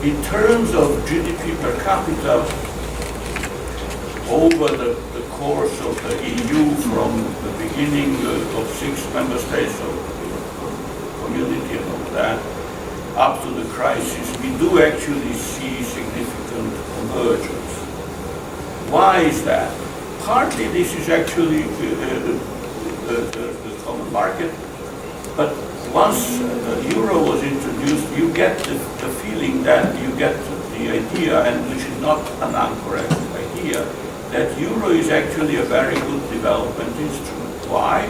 In terms of GDP per capita, over the course of the EU, from the beginning of 6 member states of the community and all that, up to the crisis, we do actually see significant convergence. Why is that? Partly this is actually the common market, but once the euro was introduced, you get the feeling that you get the idea, and which is not an incorrect idea, that euro is actually a very good development instrument. Why?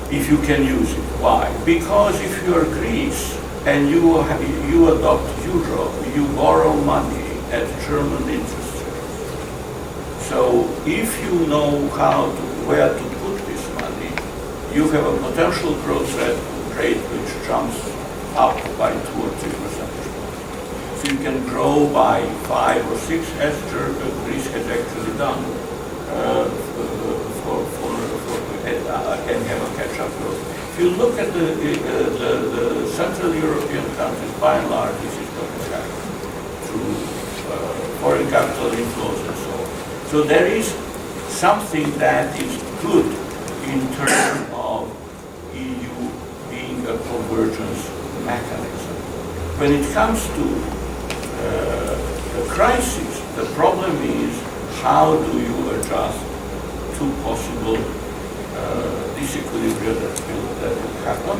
If you can use it. Why? Because if you are Greece and you adopt euro, you borrow money at German interest rates. So if you know where to put this money, you have a potential growth rate which jumps up by 2 or 3 percentage points. So you can grow by 5 or 6, as Greece has actually done, and have a catch-up growth. If you look at the Central European countries, by and large, this is what has happened through foreign capital inflows and so on. So there is something that is good in terms of EU being a convergence mechanism. When it comes to the crisis, the problem is how do you adjust to possible disequilibria that will happen,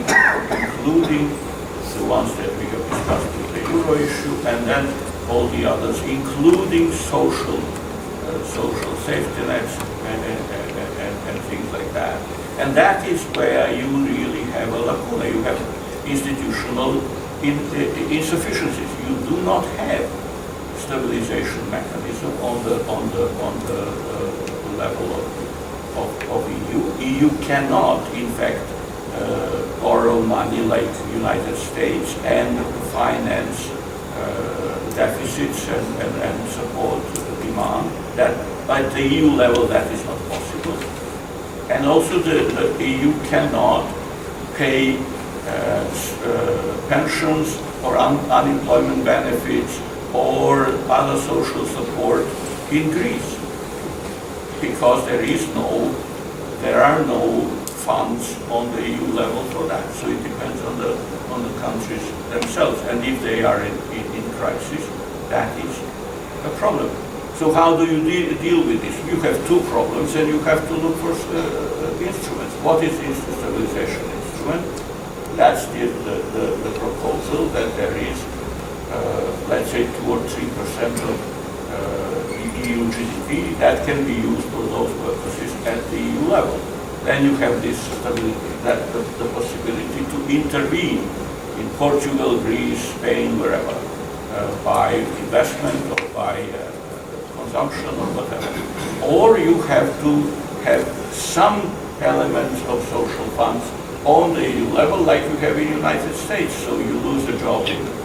including the ones that we have discussed with the euro issue, and then all the others, including social safety nets and things like that. And that is where you really have a lacuna. You have institutional insufficiencies. You do not have stabilization mechanism on the level of EU. EU cannot, in fact, borrow money like United States and finance deficits and support demand. That at the EU level that is not possible. And also the EU cannot pay pensions or unemployment benefits or other social support in Greece, because there are no funds on the EU level for that. So it depends on the countries themselves, and if they are in crisis, that is a problem. So how do you deal with this? You have two problems, and you have to look for instruments. What is the stabilization instrument? That's the proposal that there is, let's say, 2 or 3% of EU GDP that can be used for those purposes at the EU level. Then you have this stability, the possibility to intervene in Portugal, Greece, Spain, wherever, by investment or by consumption or whatever. Or you have to have some elements of social funds on the EU level, like you have in the United States. So you lose a job in,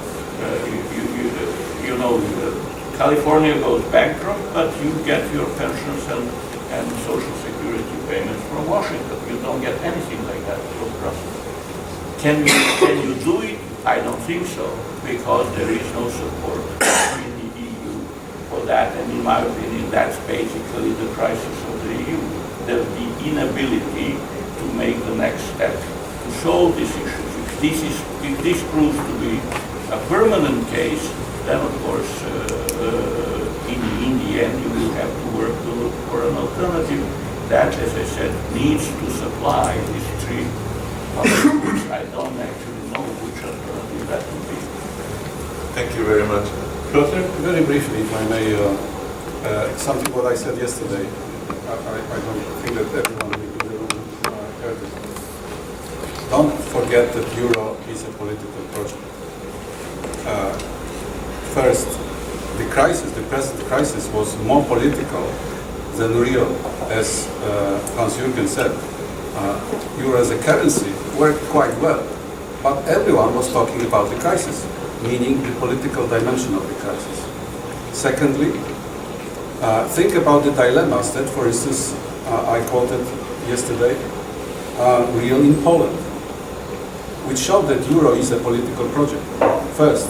California goes bankrupt, but you get your pensions and social security payments from Washington. You don't get anything like that from Brussels. Can you do it? I don't think so, because there is no support in the EU for that. And in my opinion, that's basically the crisis of the EU. The inability to make the next step to solve these issues. If this proves to be a permanent case, then of course, in the end, you will have to work to look for an alternative that, as I said, needs to supply these three components. I don't actually know which alternative that would be. Thank you very much. Piotr? Very briefly, if I may, something what I said yesterday. I don't think that everyone in the room heard it. Don't forget that euro is a political project. First, the present crisis was more political than real, as Hans-Jürgen said. Euro as a currency worked quite well, but everyone was talking about the crisis, meaning the political dimension of the crisis. Secondly, think about the dilemmas that, for instance, I quoted yesterday, real in Poland, which showed that euro is a political project. First,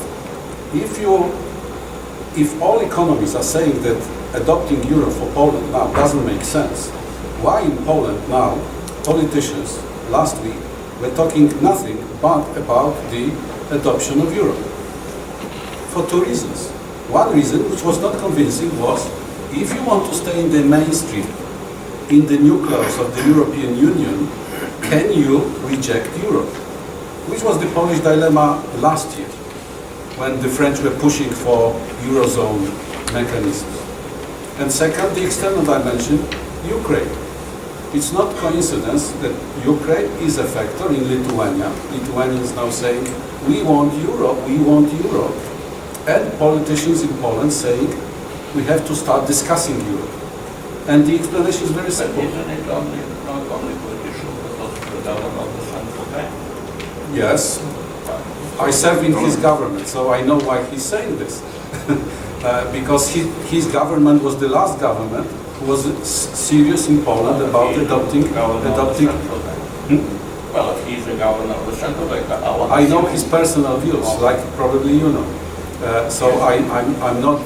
if all economists are saying that adopting euro for Poland now doesn't make sense, why in Poland now politicians last week were talking nothing but about the adoption of euro? For two reasons. One reason, which was not convincing, was if you want to stay in the mainstream, in the nucleus of the European Union, can you reject euro? Which was the Polish dilemma last year, when the French were pushing for Eurozone mechanisms. And second, the external dimension, Ukraine. It's not coincidence that Ukraine is a factor in Lithuania. Lithuanians now saying, we want Europe, we want Europe. And politicians in Poland saying, we have to start discussing Europe. And the explanation is very simple. But isn't it not only politicians, but also the government of the central bank? Yes, I serve in his government, so I know why he's saying this. Because his government was the last government who was serious in Poland about adopting. Well, if he's the governor of the central bank, I know his personal views, like probably you know. So I'm not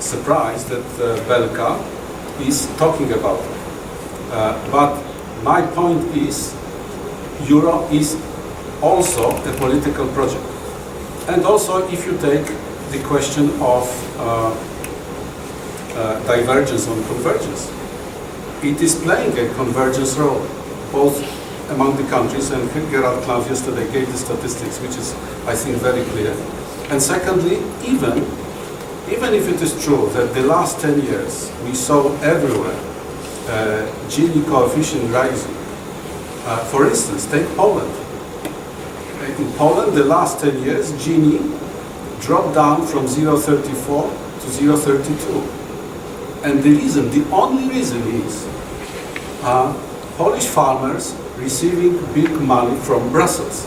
surprised that Belka is talking about it. But my point is, euro is also a political project. And also, if you take the question of divergence on convergence, it is playing a convergence role, both among the countries, and Gerard Klaus yesterday gave the statistics, which is, I think, very clear. And secondly, even if it is true that the last 10 years we saw everywhere Gini coefficient rising, for instance, take Poland. In Poland, the last 10 years, Gini dropped down from 0.34 to 0.32. And the only reason is Polish farmers receiving big money from Brussels.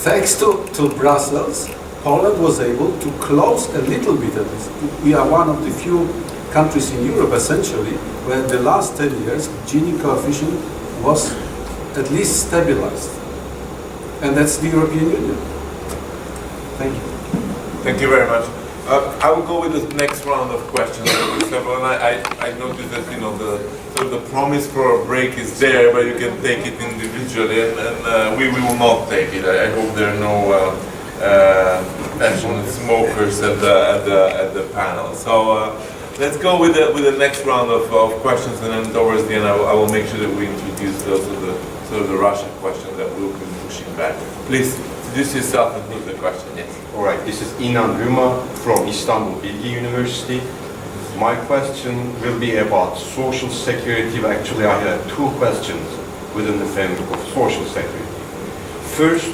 Thanks to Brussels, Poland was able to close a little bit of this. We are one of the few countries in Europe, essentially, where the last 10 years, Gini coefficient was at least stabilized. And that's the European Union. Thank you. Thank you very much. I will go with the next round of questions. Several, and I noticed that the promise for a break is there, but you can take it individually, and we will not take it. I hope there are no passionate smokers at the panel. So let's go with the next round of questions, and then towards the end, I will make sure that we introduce those of the Russian questions that we'll be pushing back. Please introduce yourself and put the question. Yes. All right, this is Inan Ruma from Istanbul Bilgi University. My question will be about social security. Actually, I have two questions within the framework of social security. First,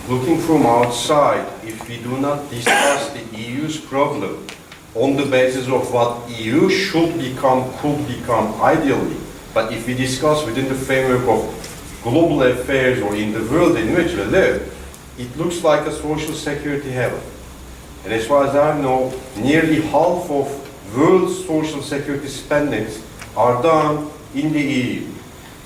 looking from outside, if we do not discuss the EU's problem on the basis of what EU should become, could become ideally, but if we discuss within the framework of global affairs or in the world in which we live, it looks like a social security heaven. And as far as I know, nearly half of world's social security spendings are done in the EU.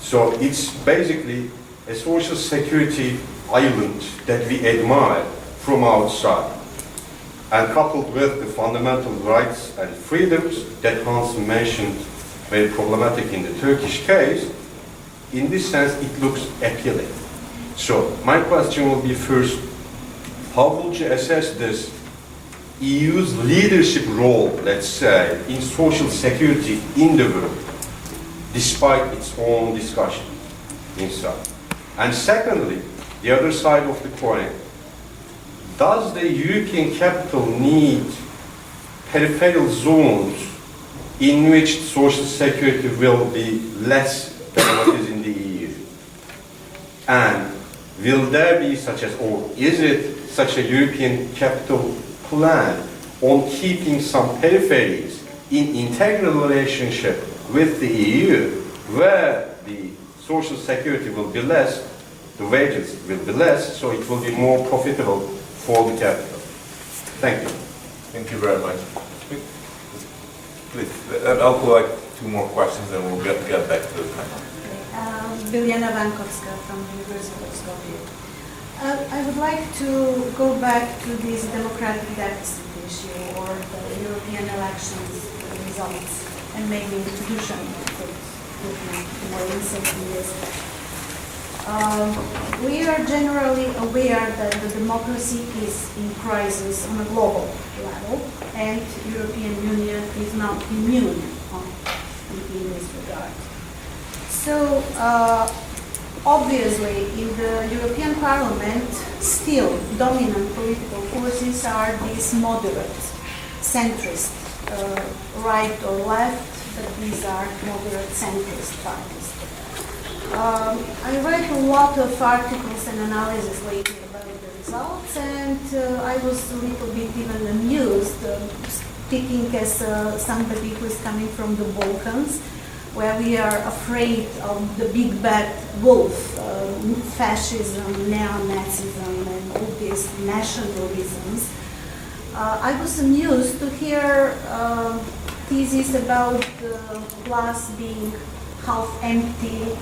So it's basically a social security island that we admire from outside. And coupled with the fundamental rights and freedoms that Hans mentioned, very problematic in the Turkish case, in this sense it looks appealing. So my question will be first, how would you assess this EU's leadership role, let's say, in social security in the world, despite its own discussion inside? And secondly, the other side of the coin, does the European capital need peripheral zones in which social security will be less than what is in the EU? And will there be such as, or is it such a European capital plan on keeping some peripheries in integral relationship with the EU, where the social security will be less, the wages will be less, so it will be more profitable for the capital? Thank you. Thank you very much. Please, I'll collect two more questions and we'll get back to the panel. Biljana Vankowska from the University of Skopje. I would like to go back to this democratic deficit issue or the European elections results and maybe institution could look more insight in this. We are generally aware that the democracy is in crisis on a global level, and European Union is not immune in this regard. So, obviously, in the European Parliament, still dominant political forces are these moderate, centrist, right or left, but these are moderate centrist parties. I read a lot of articles and analysis lately about the results, and I was a little bit even amused, speaking as somebody who is coming from the Balkans, where we are afraid of the big bad wolf, fascism, neo-Nazism, and all these nationalisms. I was amused to hear theses about the glass being half empty,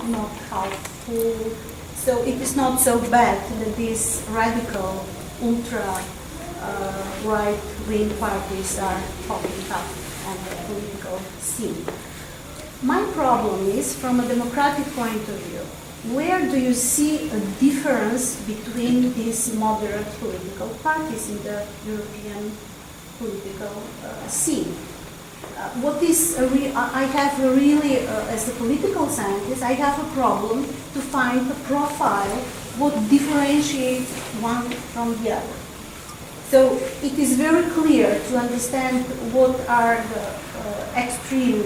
not half full. So it is not so bad that these radical, ultra right-wing parties are popping up on the political scene. My problem is, from a democratic point of view, where do you see a difference between these moderate political parties in the European political scene? I have a really, as a political scientist, I have a problem to find a profile what differentiates one from the other. So it is very clear to understand what are the extreme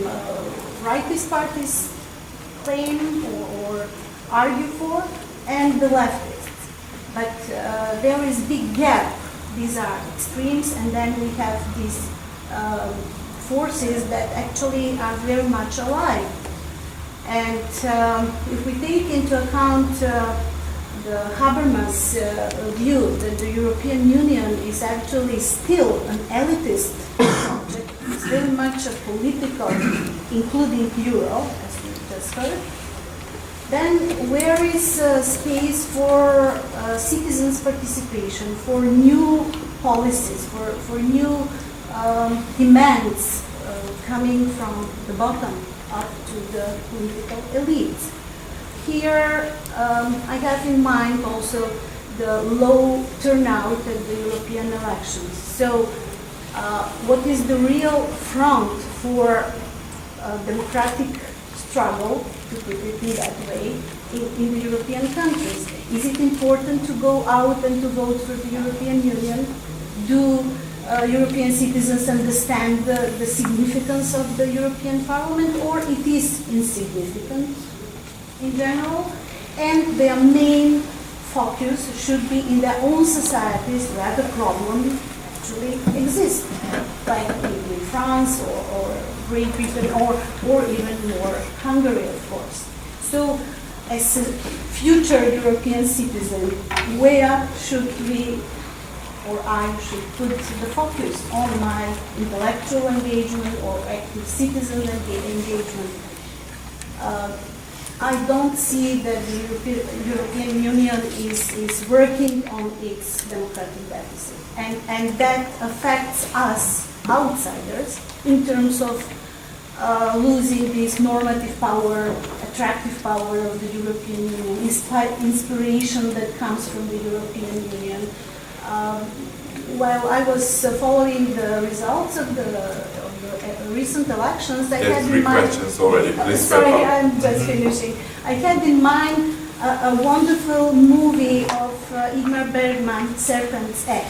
rightist parties claim or argue for, and the leftists. But there is big gap. These are extremes, and then we have these forces that actually are very much alike. And if we take into account the Habermas view that the European Union is actually still an elitist project, it's very much a political, including Euro, as we just heard, then where is space for citizens' participation, for new policies, for new demands coming from the bottom up to the political elites? Here, I have in mind also the low turnout at the European elections. So, what is the real front for democratic struggle, to put it in that way, in the European countries? Is it important to go out and to vote for the European Union? Do European citizens understand the significance of the European Parliament, or it is insignificant in general, and their main focus should be in their own societies where the problem actually exists, like in France or Great Britain or even more Hungary, of course. So, as a future European citizen, where should we, or I should put the focus on my intellectual engagement or active citizen engagement? I don't see that the European Union is working on its democratic deficit. And that affects us, outsiders, in terms of losing this normative power, attractive power of the European Union, inspiration that comes from the European Union. While I was following the results of the recent elections, I had in mind... questions already, please. Sorry, I'm just finishing. I had in mind a wonderful movie of Ingmar Bergman, Serpent's Egg.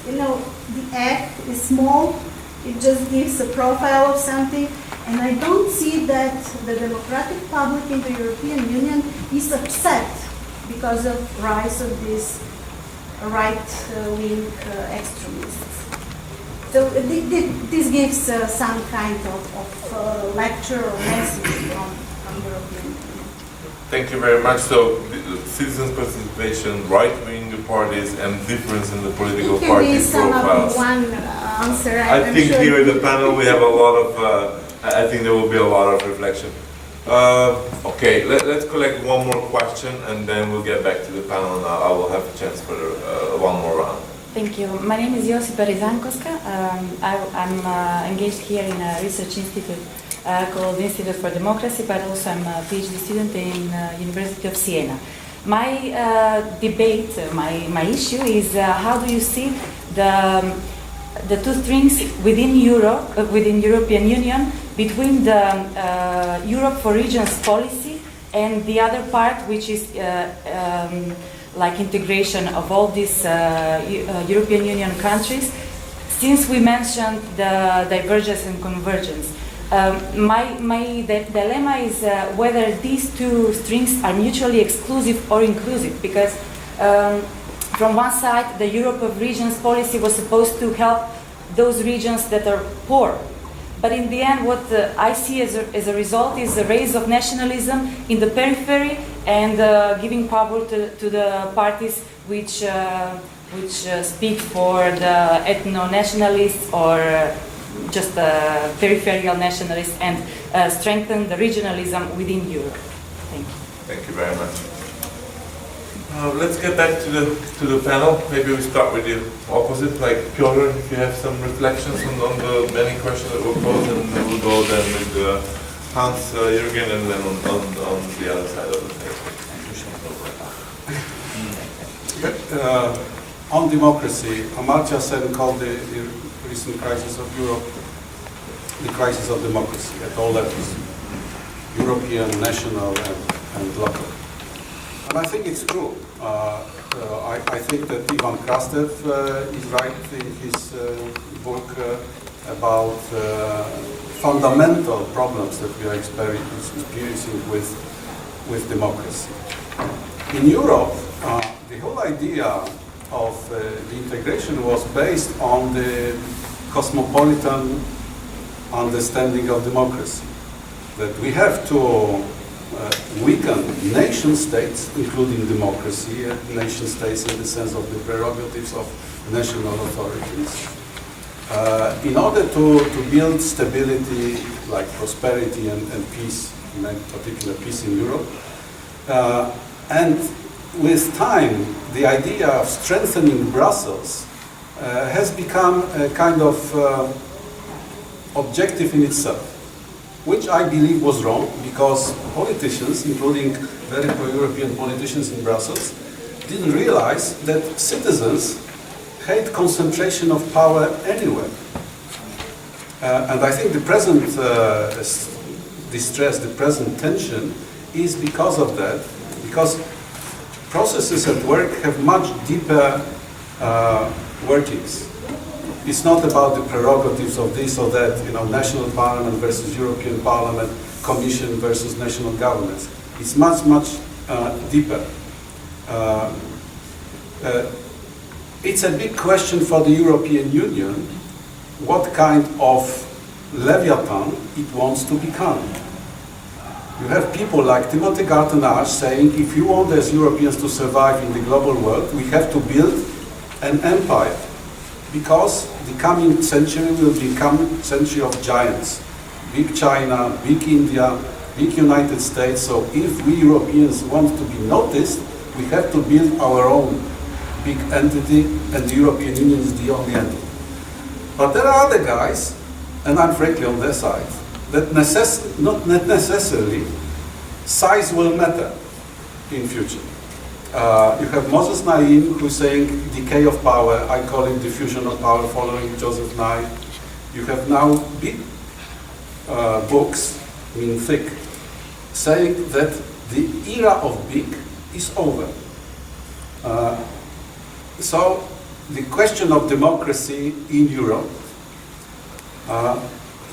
You know, the egg is small, it just gives a profile of something, and I don't see that the democratic public in the European Union is upset because of rise of these right-wing extremists. So this gives some kind of lecture or message from the European Union. Thank you very much. So, citizens' participation, right-wing parties, and difference in the political party profiles. One answer. I think here in the panel we have a lot of. I think there will be a lot of reflection. Okay, let's collect one more question and then we'll get back to the panel and I will have a chance for one more round. Thank you. My name is Josipa Rizankovska. I'm engaged here in a research institute called Institute for Democracy, but also I'm a PhD student in University of Siena. My debate, my issue is how do you see the two strings within Europe, within European Union, between the Europe for regions policy and the other part, which is like integration of all these European Union countries. Since we mentioned the divergence and convergence, my dilemma is whether these two strings are mutually exclusive or inclusive, because from one side, the Europe of regions policy was supposed to help those regions that are poor. But in the end, what I see as a result is a rise of nationalism in the periphery and giving power to the parties which speak for the ethno-nationalists or just peripheral nationalists and strengthen the regionalism within Europe. Thank you. Thank you very much. Let's get back to the panel. Maybe we start with the opposite, like Piotr, if you have some reflections on the many questions that were posed, and then we'll go then with Hans, Jürgen, and then on the other side of the table. On democracy, Amartya Sen called the recent crisis of Europe the crisis of democracy at all levels, European, national, and local. And I think it's true. I think that Ivan Krastev is right in his book about fundamental problems that we are experiencing with democracy. In Europe, the whole idea of the integration was based on the cosmopolitan understanding of democracy, that we have to weaken nation states, including democracy, nation states in the sense of the prerogatives of national authorities, in order to build stability, like prosperity and peace, in particular peace in Europe. And with time, the idea of strengthening Brussels has become a kind of objective in itself, which I believe was wrong, because politicians, including very pro-European politicians in Brussels, didn't realize that citizens hate concentration of power anywhere. And I think the present distress, the present tension is because of that, because processes at work have much deeper workings. It's not about the prerogatives of this or that, national parliament versus European Parliament, commission versus national governments. It's much, much deeper. It's a big question for the European Union, what kind of Leviathan it wants to become. You have people like Timothy Garton-Ash saying, if you want as Europeans to survive in the global world, we have to build an empire, because the coming century will become a century of giants. Big China, big India, big United States. So if we Europeans want to be noticed, we have to build our own big entity, and the European Union is the only entity. But there are other guys, and I'm frankly on their side, that not necessarily size will matter in future. You have Moses Naim, who's saying decay of power. I call it diffusion of power, following Joseph Nye. You have now big books, thick, saying that the era of big is over. So the question of democracy in Europe,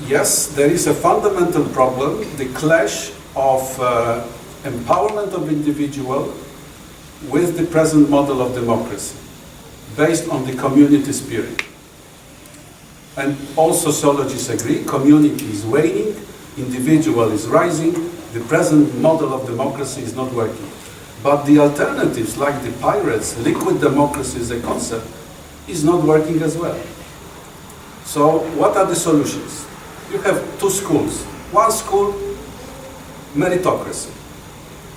yes, there is a fundamental problem, the clash of empowerment of individual with the present model of democracy, based on the community spirit. And all sociologists agree, community is waning, individual is rising, the present model of democracy is not working. But the alternatives, like the pirates, liquid democracy as a concept, is not working as well. So what are the solutions? You have two schools. One school meritocracy.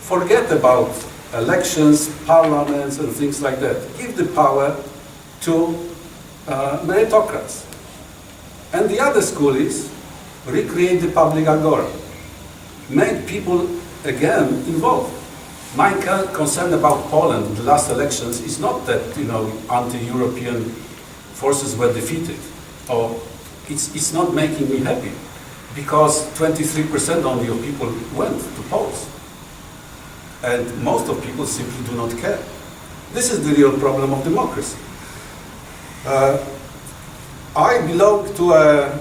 Forget about elections, parliaments, and things like that. Give the power to meritocrats. And the other school is recreate the public agora. Make people again involved. My concern about Poland in the last elections is not that anti-European forces were defeated, or it's not making me happy, because 23% only of people went to polls, and most of people simply do not care. This is the real problem of democracy. I belong to a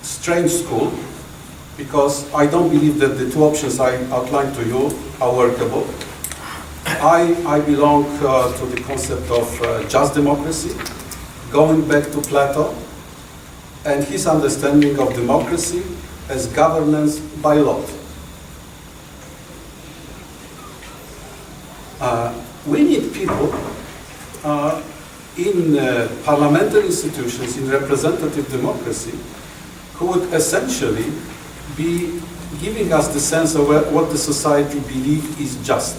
strange school, because I don't believe that the two options I outlined to you are workable. I belong to the concept of just democracy, going back to Plato and his understanding of democracy as governance by lot. We need people in parliamentary institutions, in representative democracy, who would essentially be giving us the sense of what the society believes is just.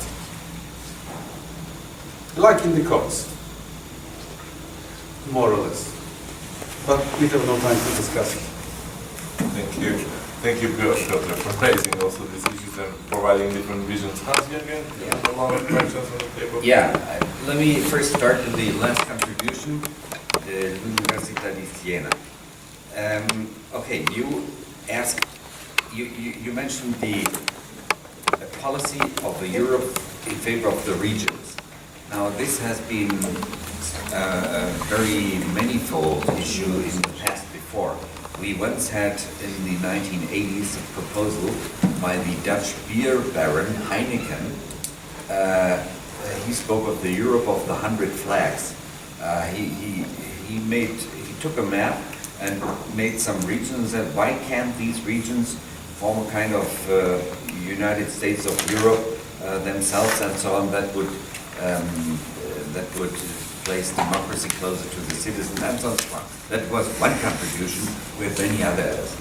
Like in the courts, more or less. But we have no time to discuss it. Thank you. Thank you, Piotr, for raising also these issues and providing different visions. Hans-Jürgen, you have a lot of questions on the table. Yeah, let me first start with the last contribution, the Università di Siena. Okay, you mentioned the policy of Europe in favor of the regions. Now, this has been a very manifold issue in the past before. We once had in the 1980s a proposal by the Dutch beer baron Heineken. He spoke of the Europe of the 100 flags. He took a map and made some regions, and why can't these regions form a kind of United States of Europe themselves, and so on, that would place democracy closer to the citizen, and so on. That was one contribution with many others.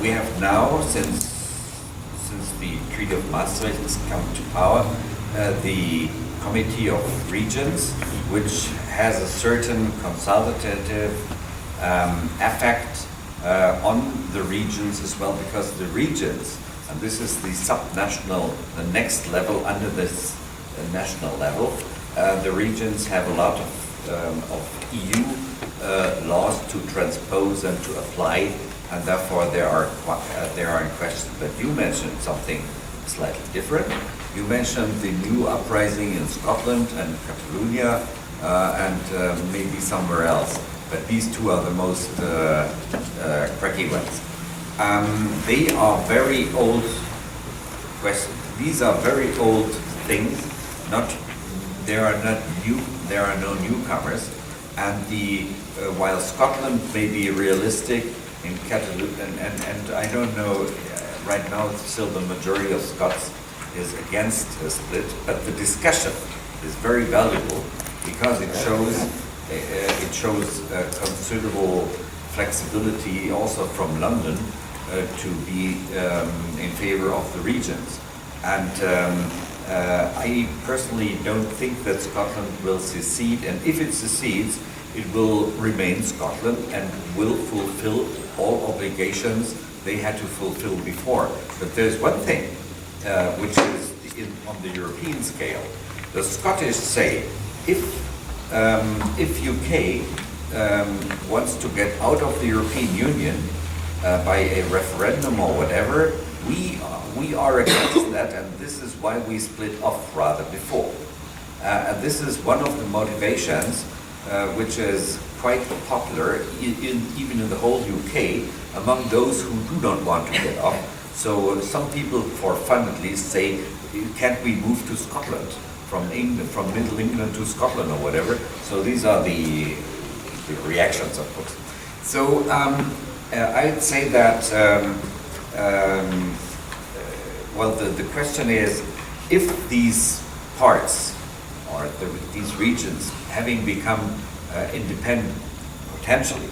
We have now, since the Treaty of Maastricht has come to power, the Committee of Regions, which has a certain consultative effect on the regions as well, because the regions, and this is the subnational, the next level under this national level, the regions have a lot of EU laws to transpose and to apply, and therefore they are in question. But you mentioned something slightly different. You mentioned the new uprising in Scotland and Catalonia and maybe somewhere else. But these two are the most cracky ones. They are very old questions. These are very old things. There are no newcomers. And while Scotland may be realistic in Catalonia, and I don't know, right now still the majority of Scots is against a split, but the discussion is very valuable because it shows considerable flexibility also from London to be in favor of the regions. And I personally don't think that Scotland will secede, and if it secedes, it will remain Scotland and will fulfill all obligations they had to fulfill before. But there's one thing which is on the European scale. The Scottish say, if UK wants to get out of the European Union by a referendum or whatever, we are against that, and this is why we split off rather before. And this is one of the motivations which is quite popular even in the whole UK among those who do not want to get off. So some people, for fun at least, say, can't we move to Scotland? From Middle England to Scotland or whatever. So these are the reactions, of course. So I'd say that, well, the question is, if these parts or these regions, having become independent potentially,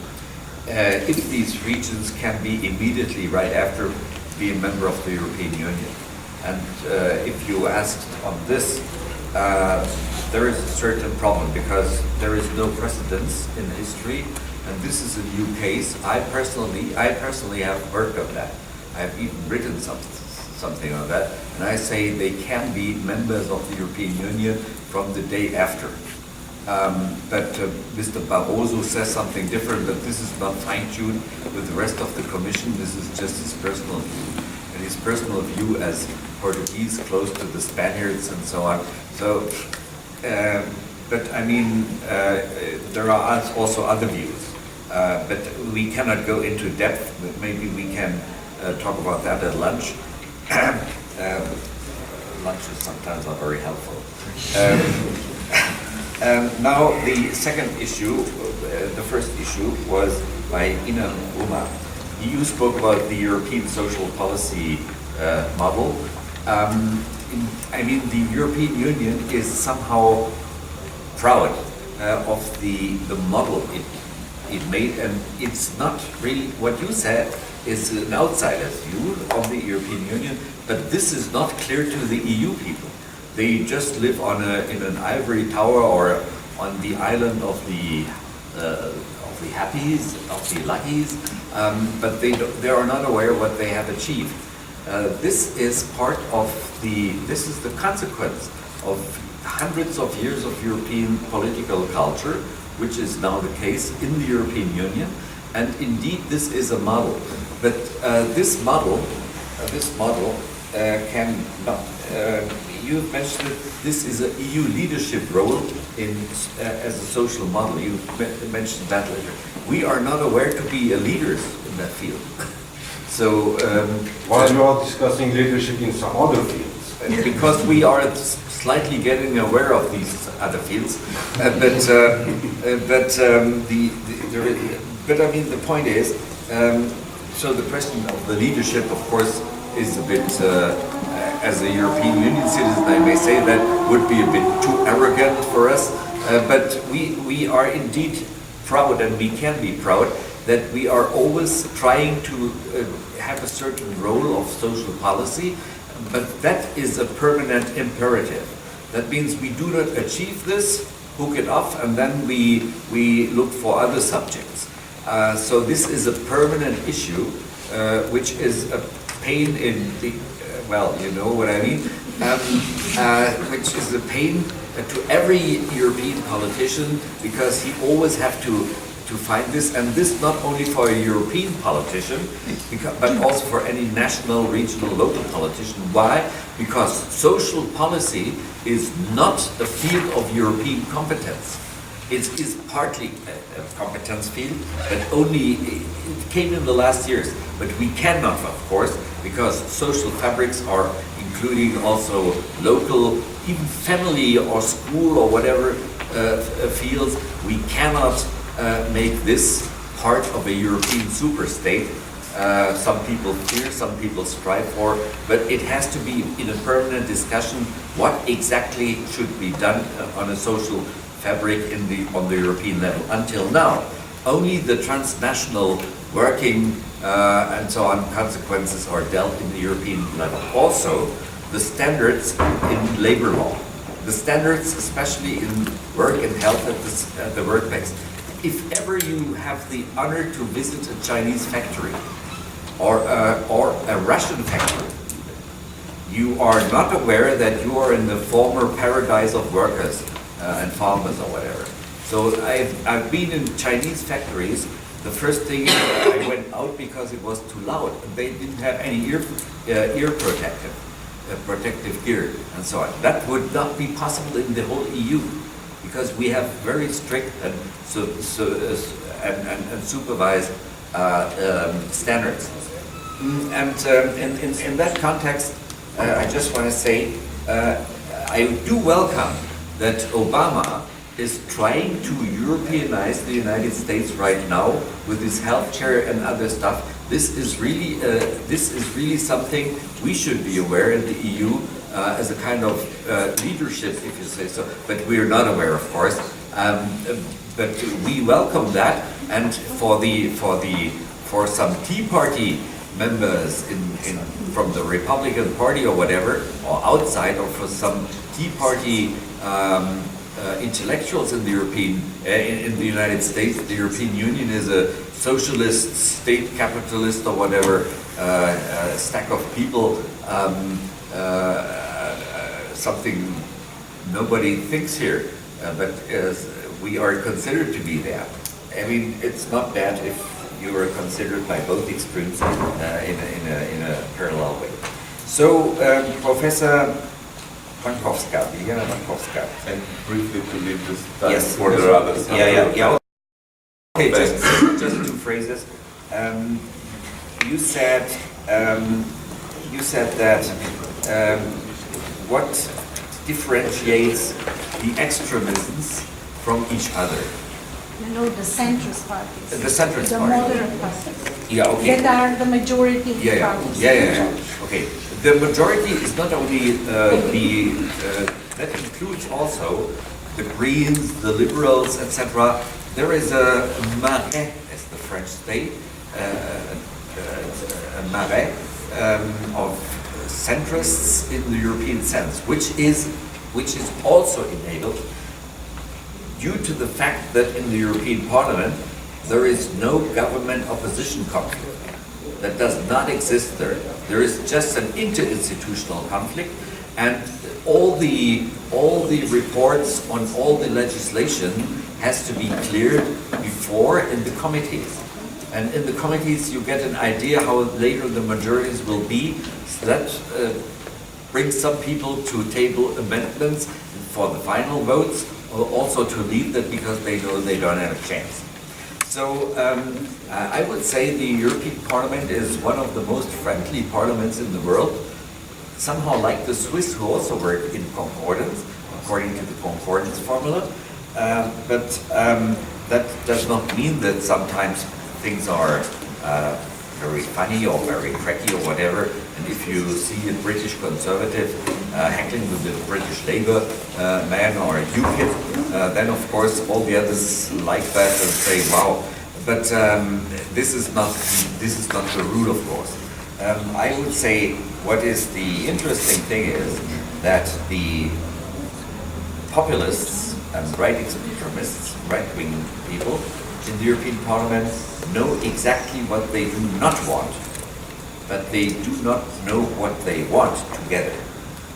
if these regions can be immediately right after be a member of the European Union. And if you asked on this, there is a certain problem because there is no precedence in history, and this is a new case. I personally have worked on that. I have even written something on that, and I say they can be members of the European Union from the day after. But Mr. Barroso says something different, but this is not fine-tuned with the rest of the Commission. This is just his personal view. And his personal view as Portuguese, close to the Spaniards and so on. So, but I mean, there are also other views. But we cannot go into depth, but maybe we can talk about that at lunch. Lunches sometimes are very helpful. Now the second issue, the first issue was by Inan Uma. You spoke about the European social policy model. I mean, the European Union is somehow proud of the model it made, and it's not really what you said is an outsider's view of the European Union, but this is not clear to the EU people. They just live in an ivory tower or on the island of the happies, of the luckies, but they are not aware what they have achieved. This is this is the consequence of hundreds of years of European political culture, which is now the case in the European Union, and indeed this is a model. But this model can not. You mentioned it, this is an EU leadership role as a social model. You mentioned that later. We are not aware to be leaders in that field. So, while you are discussing leadership in some other fields, because we are slightly getting aware of these other fields, but I mean the point is, so the question of the leadership, of course, is a bit. As a European Union citizen, I may say that would be a bit too arrogant for us, but we are indeed proud, and we can be proud, that we are always trying to have a certain role of social policy, but that is a permanent imperative. That means we do not achieve this, hook it off, and then we look for other subjects. So this is a permanent issue, which is a pain in the well, you know what I mean, which is a pain to every European politician, because he always have to find this, and this not only for a European politician, but also for any national, regional, local politician. Why? Because social policy is not a field of European competence. It is partly a competence field, but only it came in the last years. But we cannot, of course, because social fabrics are including also local, even family or school or whatever fields. We cannot make this part of a European superstate. Some people fear, some people strive for, but it has to be in a permanent discussion what exactly should be done on a social fabric on the European level. Until now, only the transnational working and so on consequences are dealt in the European level. Also, the standards in labor law, the standards especially in work and health at the workplace. If ever you have the honor to visit a Chinese factory or a Russian factory, you are not aware that you are in the former paradise of workers and farmers or whatever. So I've been in Chinese factories. The first thing I went out because it was too loud. They didn't have any ear protective gear and so on. That would not be possible in the whole EU, because we have very strict and supervised standards. And in that context, I just want to say I do welcome that Obama is trying to Europeanize the United States right now with his healthcare and other stuff. This is really something we should be aware in the EU as a kind of leadership, if you say so. But we are not aware, of course. But we welcome that, and for some Tea Party members from the Republican Party or whatever, or outside, or for some Tea Party intellectuals in the in the United States. The European Union is a socialist, state capitalist, or whatever stack of people. Something nobody thinks here, but we are considered to be there. I mean, it's not bad if you are considered by both extremes in a parallel way. So, Professor Bankowska, Diana Bankowska. And briefly to leave this time Yes. for the others. Yeah. Okay, just two phrases. You said that what differentiates the extremisms from each other? You know, the centrist parties. The centrist the parties. moderate parties. Yeah, okay. That are the majority parties. Yeah. Okay. The majority is not only that includes also the Greens, the Liberals, etc. There is a marais, as the French say, a marais of centrists in the European sense, which is also enabled due to the fact that in the European Parliament there is no government opposition conflict. That does not exist there. There is just an interinstitutional conflict, and all the reports on all the legislation has to be cleared before in the committees. And in the committees you get an idea how later the majorities will be. So that brings some people to table amendments for the final votes, or also to leave that because they know they don't have a chance. So I would say the European Parliament is one of the most friendly parliaments in the world, somehow like the Swiss, who also work in concordance, according to the concordance formula. But that does not mean that sometimes things are very funny or very cracky or whatever. And if you see a British Conservative heckling with the British Labour man or a UKIP, then of course all the others like that and say, wow. But this is not the rule, of course. I would say what is the interesting thing is that the populists and right extremists, right-wing people in the European Parliament know exactly what they do not want, but they do not know what they want together.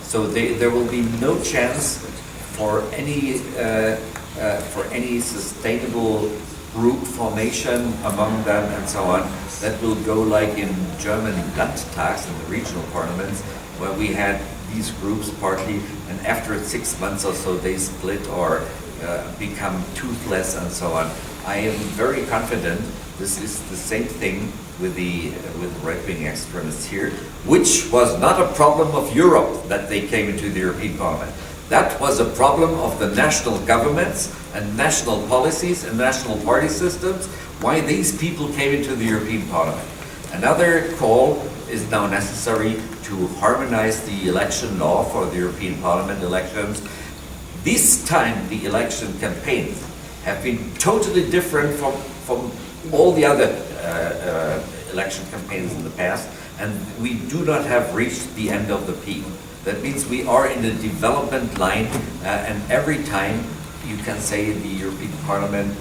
So there will be no chance for any sustainable group formation among them and so on. That will go like in German Landtags, in the regional parliaments, where we had these groups partly, and after 6 months or so they split or become toothless and so on. I am very confident this is the same thing with right-wing extremists here, which was not a problem of Europe that they came into the European Parliament. That was a problem of the national governments and national policies and national party systems, why these people came into the European Parliament. Another call is now necessary to harmonize the election law for the European Parliament elections. This time the election campaigns have been totally different from all the other election campaigns in the past, and we do not have reached the end of the peak. That means we are in a development line, and every time you can say the European Parliament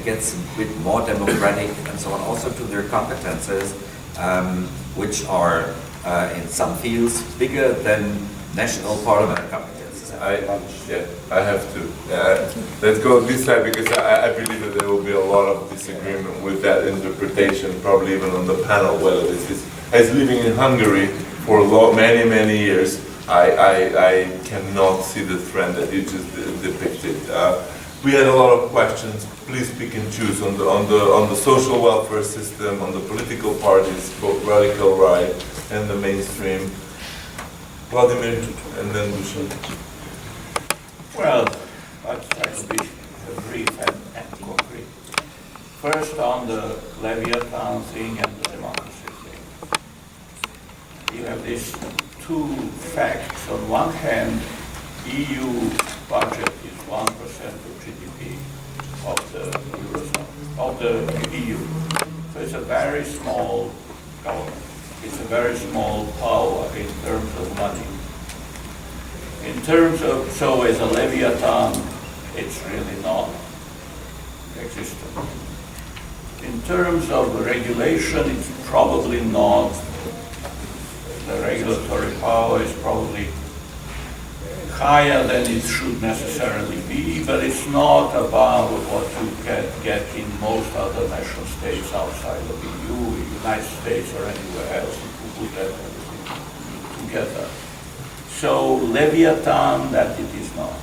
gets a bit more democratic and so on, also to their competences, which are in some fields bigger than national parliament competences. I have to. Let's go this side because I believe that there will be a lot of disagreement with that interpretation, probably even on the panel, whether this is, as living in Hungary for many years, I cannot see the trend that you just depicted. We had a lot of questions. Please pick and choose on the social welfare system, on the political parties, both radical right and the mainstream. Vladimir, and then Dusan. Well, I'll try to be brief and concrete. First, on the Leviathan thing and the democracy thing. You have these two facts. On one hand, EU budget is 1% of GDP of the Eurozone, of the EU. So it's a very small government. it's a very small power in terms of money. In terms of, so as a Leviathan, it's really not existent. In terms of regulation, it's probably not, the regulatory power is probably higher than it should necessarily be, but it's not about what you get in most other nation states outside of the EU, United States or anywhere else, if you put that everything together. So Leviathan, that it is not.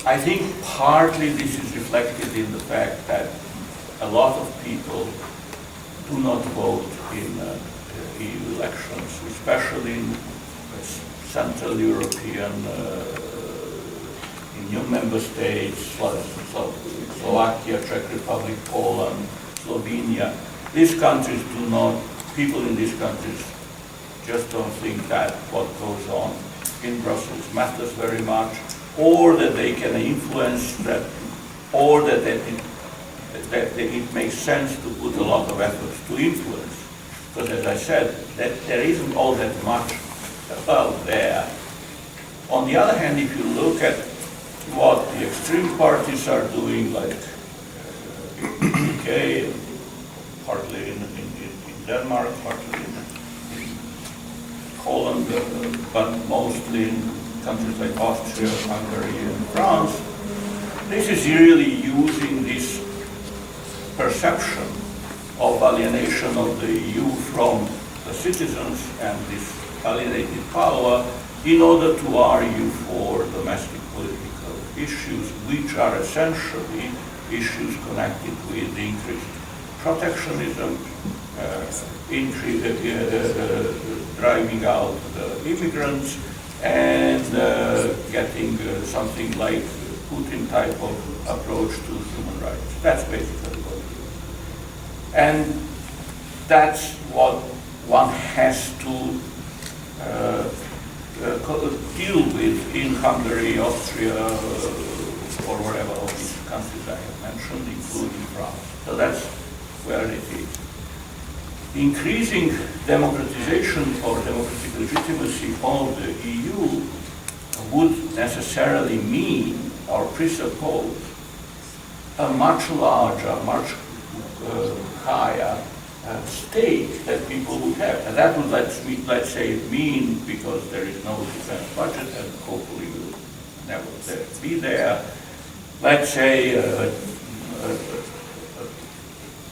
I think partly this is reflected in the fact that a lot of people do not vote in EU elections, especially in Central European, in new member states, Slovakia, Czech Republic, Poland, Slovenia. These countries do not, people in these countries just don't think that what goes on in Brussels matters very much, or that they can influence that, or that it makes sense to put a lot of efforts to influence. Because as I said, that there isn't all that much about there. On the other hand, if you look at what the extreme parties are doing, like UK, partly in Denmark, partly in Poland, but mostly in countries like Austria, Hungary, and France, this is really using this perception of alienation of the EU from the citizens and this alienated power in order to argue for domestic political issues, which are essentially issues connected with increased protectionism, driving out the immigrants, and getting something like Putin type of approach to human rights. That's basically what it is. And that's what one has to deal with in Hungary, Austria, or wherever all these countries I have mentioned, including France. So that's where it is. Increasing democratization or democratic legitimacy of the EU would necessarily mean or presuppose a much larger, much higher stake that people would have. And that would, let's say, mean, because there is no defense budget and hopefully will never be there, let's say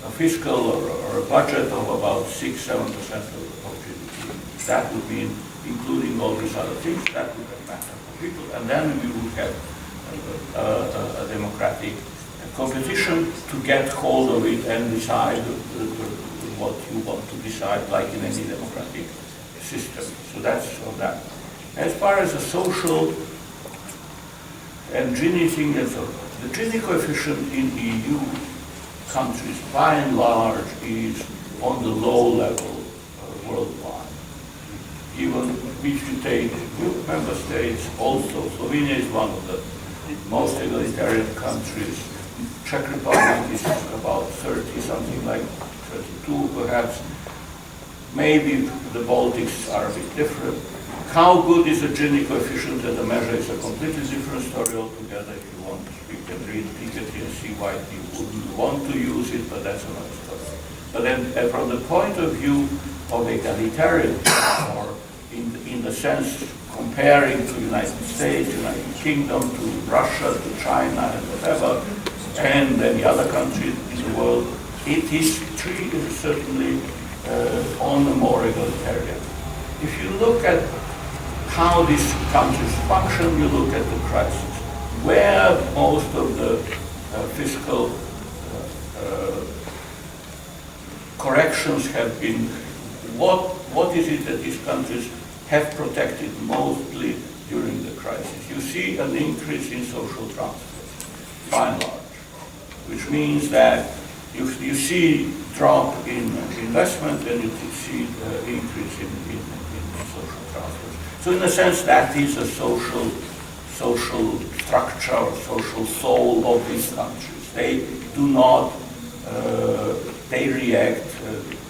a fiscal or a budget of about 6-7% of GDP. That would mean, including all these other things, that would matter for people. And then we would have a democratic competition to get hold of it and decide what you want to decide, like in any democratic system. So that's on that. As far as the social and Gini thing, the Gini coefficient in EU countries, by and large, is on the low level worldwide. Even if you take new member states, also Slovenia is one of the most egalitarian countries. Czech Republic is about 30, something like 32 perhaps. Maybe the Baltics are a bit different. How good is the Gini coefficient as a measure is a completely different story altogether. If you want, you can read Piketty and see why you wouldn't want to use it, but that's another story. But then from the point of view of egalitarianism, or in the sense comparing to United States, United Kingdom, to Russia, to China, and whatever, and any other country in the world, it is certainly on the more egalitarian. If you look at how these countries function, you look at the crisis, where most of the fiscal corrections have been, what is it that these countries have protected mostly during the crisis? You see an increase in social transfers, by and large, which means that you see drop in investment and you see increase in social transfers. So in a sense, that is a social structure or social soul of these countries. They do not they react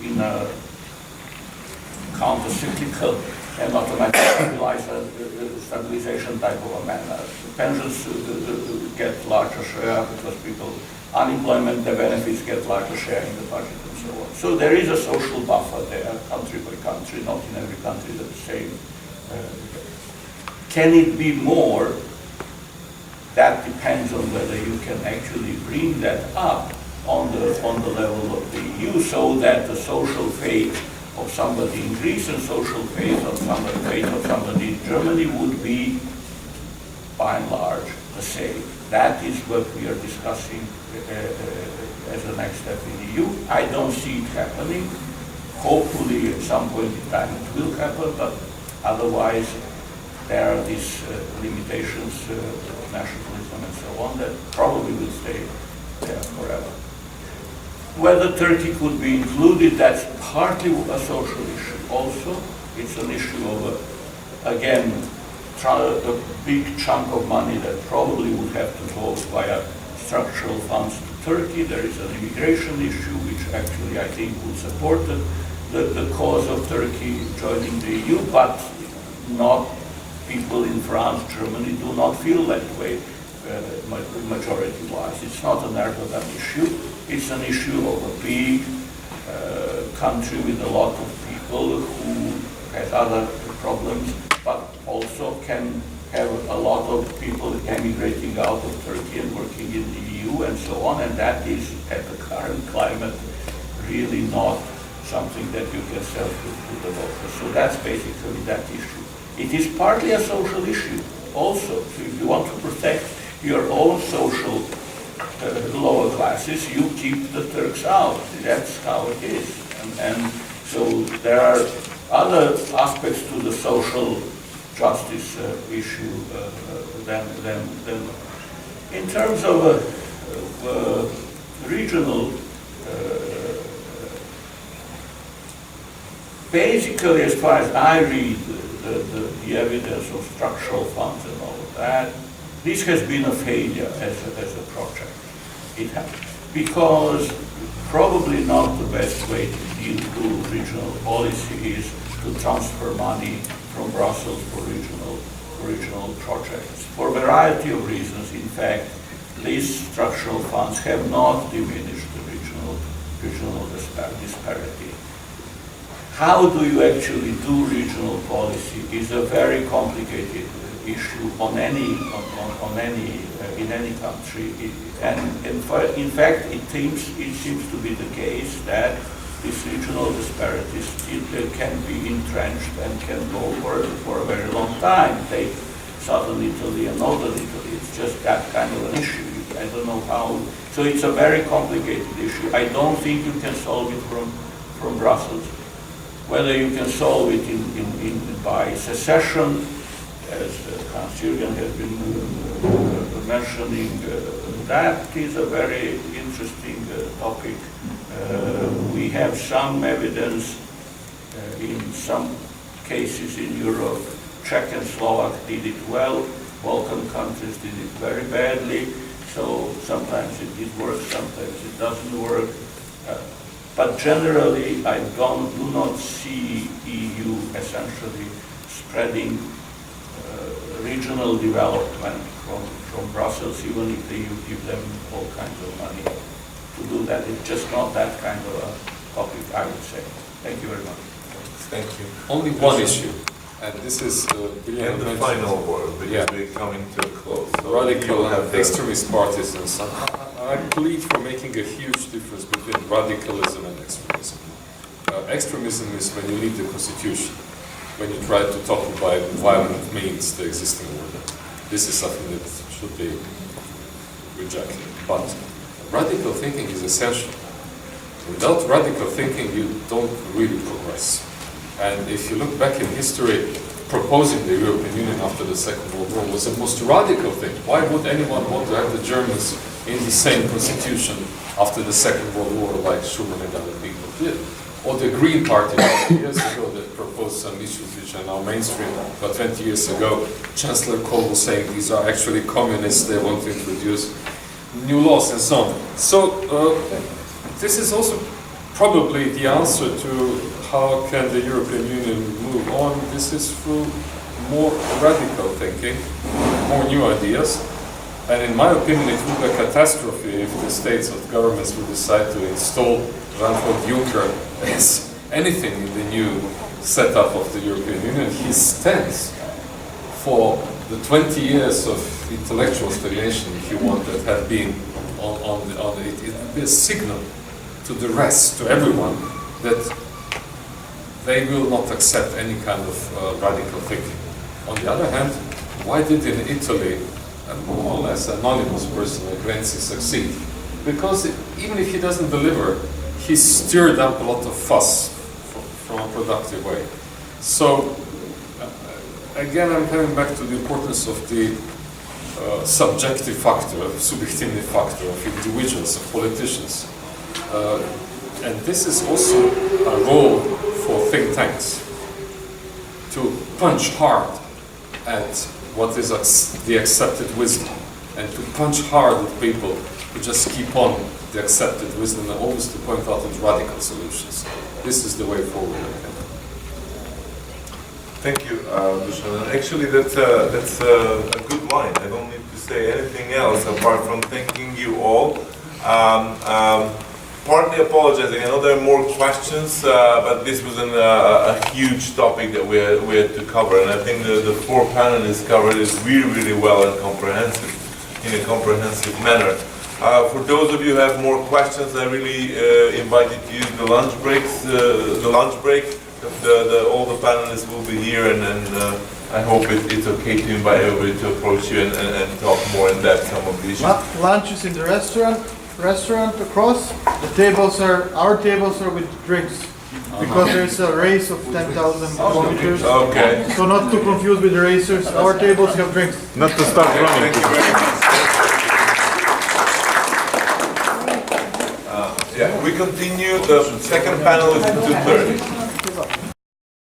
in a counter-cyclical and automatic stabilization type of a manner. Pensions get larger share because people, unemployment, the benefits get larger share in the budget and so on. So there is a social buffer there, country by country, not in every country the same. Can it be more? That depends on whether you can actually bring that up on the level of the EU, so that the social fate of somebody in Greece and social fate of somebody in Germany would be, by and large, the same. That is what we are discussing as the next step in the EU. I don't see it happening. Hopefully, at some point in time, it will happen, but otherwise, there are these limitations of nationalism and so on that probably will stay there forever. Whether Turkey could be included, that's partly a social issue also. It's an issue of, again, a big chunk of money that probably would have to go via structural funds to Turkey. There is an immigration issue which actually I think would support the cause of Turkey joining the EU, but not people in France, Germany do not feel that way majority-wise. It's not an Erdogan issue. It's an issue of a big country with a lot of people who has other problems, but also can have a lot of people emigrating out of Turkey and working in the EU and so on, and that is, at the current climate, really not something that you can sell to the voters. So that's basically that issue. It is partly a social issue also. So if you want to protect your own social lower classes, you keep the Turks out. That's how it is. And so there are other aspects to the social justice issue than in terms of regional. Basically, as far as I read the evidence of structural funds and all of that, this has been a failure as a project. It has, because probably not the best way to do regional policy is to transfer money from Brussels for regional projects. For a variety of reasons, in fact, these structural funds have not diminished the regional disparity. How do you actually do regional policy is a very complicated issue in any country, and in fact it seems to be the case that these regional disparities can be entrenched and can go for a very long time. Take southern Italy and northern Italy. It's just that kind of an issue. I don't know how. So it's a very complicated issue. I don't think you can solve it from Brussels. Whether you can solve it by secession, as Hans-Jürgen has been mentioning, that is a very interesting topic. We have some evidence in some cases in Europe. Czech and Slovak did it well. Balkan countries did it very badly. So sometimes it works, sometimes it doesn't work. But generally, I do not see EU essentially spreading regional development from Brussels, even if you give them all kinds of money to do that. It's just not that kind of a topic, I would say. Thank you very much. Thank you. Only one issue, and this is And the final word, because we're coming to a close. So radical have extremist parties and so on. I believe we're making a huge difference between radicalism and extremism. Extremism is when you leave the constitution, when you try to topple by violent means the existing order. This is something that should be rejected. But radical thinking is essential. Without radical thinking, you don't really progress. And if you look back in history, proposing the European Union after the Second World War was the most radical thing. Why would anyone want to have the Germans in the same constitution after the Second World War, like Schuman and other people did? Or the Green Party 20 years ago that proposed some issues which are now mainstream, but 20 years ago, Chancellor Kohl was saying these are actually communists, they want to introduce new laws and so on. So this is also probably the answer to how can the European Union move on, this is through more radical thinking, more new ideas. And in my opinion, it would be a catastrophe if the states of governments would decide to install Jean-Claude Juncker as anything in the new setup of the European Union. He stands for the 20 years of intellectual stagnation, if you want, that have been on the it would be a signal to the rest, to everyone, that they will not accept any kind of radical thinking. On the other hand, why did in Italy a more or less anonymous person like Renzi succeed? Because even if he doesn't deliver, he stirred up a lot of fuss from a productive way. So again, I'm coming back to the importance of the subjective factor, subjective factor of individuals, of politicians. And this is also a role for think tanks, to punch hard at what is the accepted wisdom, and to punch hard at people who just keep on the accepted wisdom, and always to point out its radical solutions. This is the way forward. Thank you, Dusan. Actually, that's a good line. I don't need to say anything else apart from thanking you all. Partly apologizing. I know there are more questions, but this was a huge topic that we had to cover, and I think the four panelists covered it really well and in a comprehensive manner. For those of you who have more questions, I really invite you to use the lunch breaks. All the panelists will be here, and I hope it's okay to invite everybody to approach you and talk more in depth some of these issues. Lunch is in the restaurant across. Our tables are with drinks, because there's a race of 10,000 kilometers. Okay. So not to confuse with the racers, our tables have drinks. Not to start running. Thank you very much. Yeah, we continue. The second panel is at 2:30.